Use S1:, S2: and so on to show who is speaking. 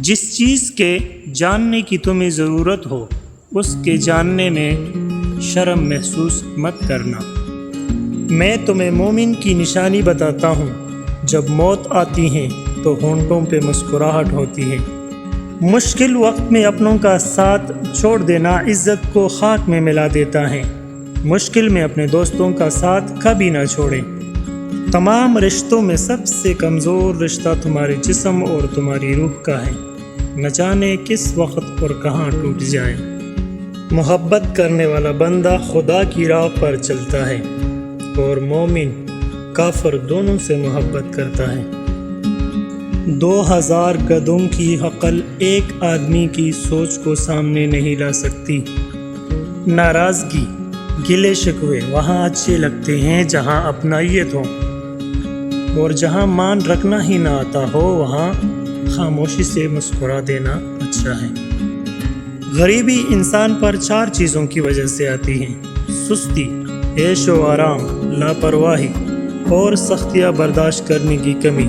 S1: جس چیز کے جاننے کی تمہیں ضرورت ہو اس کے جاننے میں شرم محسوس مت کرنا۔ میں تمہیں مومن کی نشانی بتاتا ہوں، جب موت آتی ہے تو ہونٹوں پہ مسکراہٹ ہوتی ہے۔ مشکل وقت میں اپنوں کا ساتھ چھوڑ دینا عزت کو خاک میں ملا دیتا ہے۔ مشکل میں اپنے دوستوں کا ساتھ کبھی نہ چھوڑیں۔ تمام رشتوں میں سب سے کمزور رشتہ تمہارے جسم اور تمہاری روح کا ہے، نہ جانے کس وقت اور کہاں ٹوٹ جائے۔ محبت کرنے والا بندہ خدا کی راہ پر چلتا ہے، اور مومن کافر دونوں سے محبت کرتا ہے۔ 2000 گدھوں کی عقل ایک آدمی کی سوچ کو سامنے نہیں لا سکتی۔ ناراضگی، گلے شکوے وہاں اچھے لگتے ہیں جہاں اپنائیت ہو، اور جہاں مان رکھنا ہی نہ آتا ہو وہاں خاموشی سے مسکرا دینا اچھا ہے۔ غریبی انسان پر 4 چیزوں کی وجہ سے آتی ہے: سستی، عیش و آرام، لاپرواہی اور سختیاں برداشت کرنے کی کمی۔